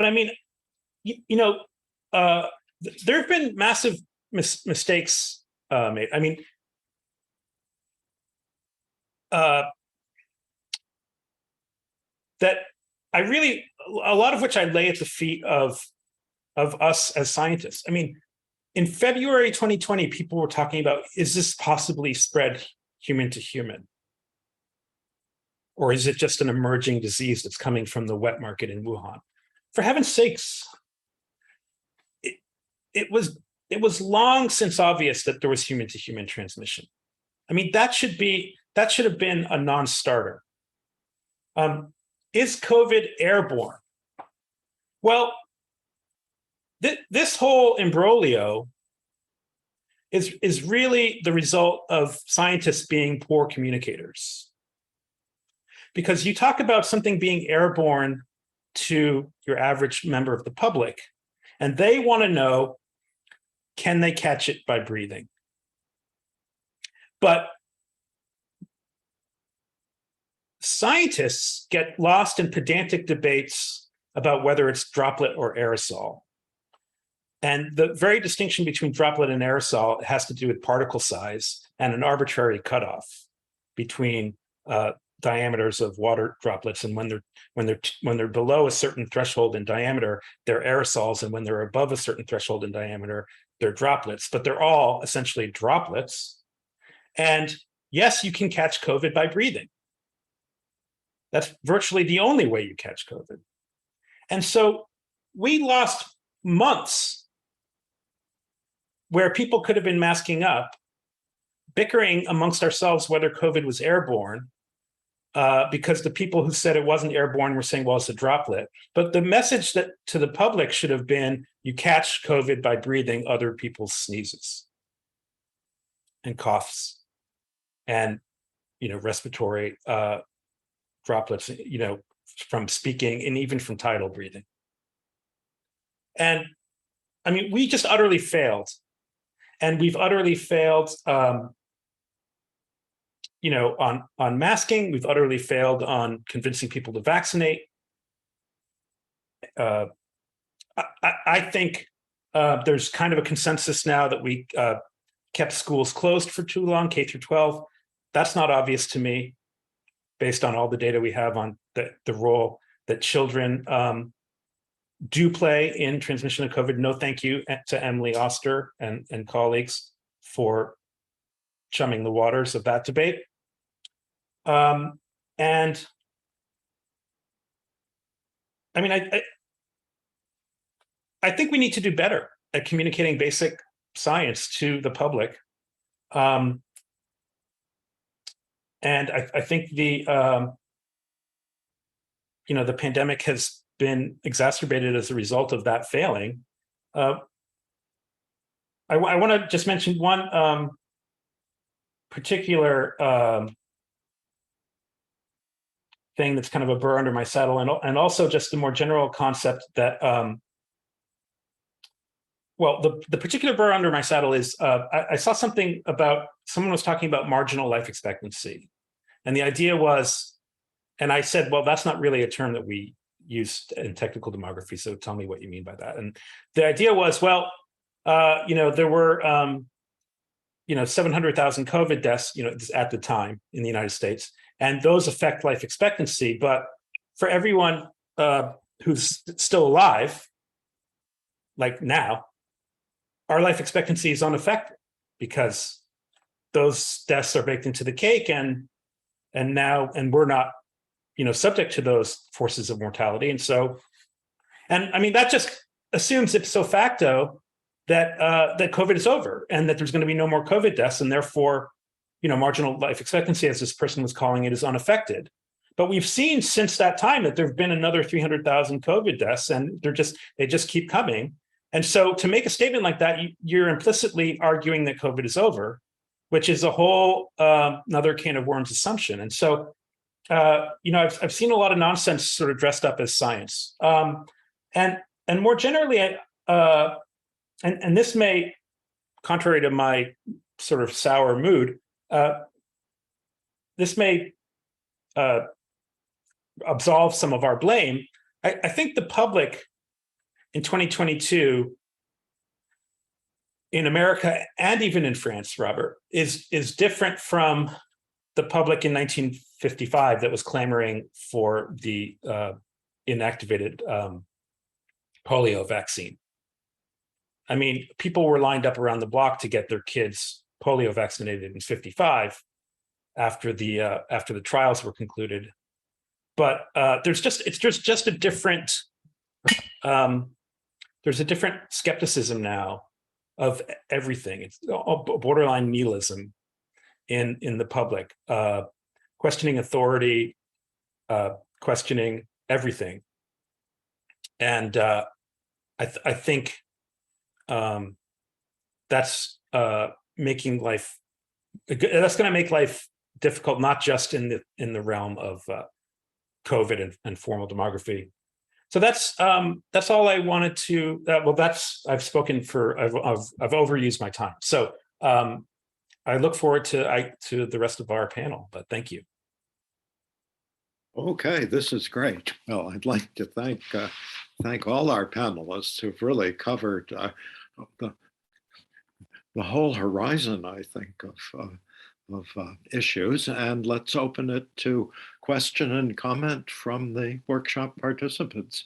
I mean, you know, there have been massive mistakes made. I mean, that I really, a lot of which I lay at the feet of us as scientists. I mean, in February 2020, people were talking about, is this possibly spread human to human? Or is it just an emerging disease that's coming from the wet market in Wuhan? For heaven's sakes, it was long since obvious that there was human to human transmission. I mean, that should have been a non-starter. Is COVID airborne? Well, this whole imbroglio is really the result of scientists being poor communicators. Because you talk about something being airborne to your average member of the public, and they want to know, can they catch it by breathing? But scientists get lost in pedantic debates about whether it's droplet or aerosol. And the very distinction between droplet and aerosol has to do with particle size and an arbitrary cutoff between diameters of water droplets, and when they're below a certain threshold in diameter, they're aerosols, and when they're above a certain threshold in diameter, they're droplets. But they're all essentially droplets. And yes, you can catch COVID by breathing. That's virtually the only way you catch COVID. And so we lost months where people could have been masking up, bickering amongst ourselves whether COVID was airborne, because the people who said it wasn't airborne were saying, well, it's a droplet. But the message that to the public should have been, you catch COVID by breathing other people's sneezes and coughs and, respiratory droplets, from speaking and even from tidal breathing. And I mean, we just utterly failed. And we've utterly failed on masking. We've utterly failed on convincing people to vaccinate. I think there's kind of a consensus now that we kept schools closed for too long, K through 12. That's not obvious to me, based on all the data we have on the role that children do play in transmission of COVID. No thank you to Emily Oster and colleagues for chumming the waters of that debate. And I mean, I think we need to do better at communicating basic science to the public. And I think the pandemic has been exacerbated as a result of that failing. I want to just mention one particular thing that's kind of a burr under my saddle, and also just the more general concept that, the particular burr under my saddle is, I saw something about, someone was talking about marginal life expectancy. And the idea was, and I said, well, that's not really a term that we use in technical demography, so tell me what you mean by that. And the idea was, well, there were 700,000 COVID deaths, at the time in the United States, and those affect life expectancy. But for everyone who's still alive, like now, our life expectancy is unaffected because those deaths are baked into the cake, and we're not, subject to those forces of mortality. And so, and I mean, that just assumes ipso facto that COVID is over and that there's going to be no more COVID deaths, and therefore, marginal life expectancy, as this person was calling it, is unaffected. But we've seen since that time that there have been another 300,000 COVID deaths, and they just keep coming. And so to make a statement like that, you're implicitly arguing that COVID is over, which is a whole another can of worms assumption. And so, I've seen a lot of nonsense sort of dressed up as science. And more generally, and this may, contrary to my sort of sour mood, this may absolve some of our blame. I think the public in 2022 in America and even in France, Robert, is different from the public in 1955 that was clamoring for the inactivated polio vaccine. I mean, people were lined up around the block to get their kids polio vaccinated in 55 after the trials were concluded. But there's just a different there's a different skepticism now of everything. It's borderline nihilism in the public, questioning authority, questioning everything, and I think that's making life. That's going to make life difficult, not just in the realm of COVID and formal demography. So that's all I wanted to. Well, I've spoken for. I've overused my time. So I look forward to the rest of our panel. But thank you. Okay, this is great. Well, I'd like to thank all our panelists who've really covered the whole horizon, I think, of issues. And let's open it to question and comment from the workshop participants.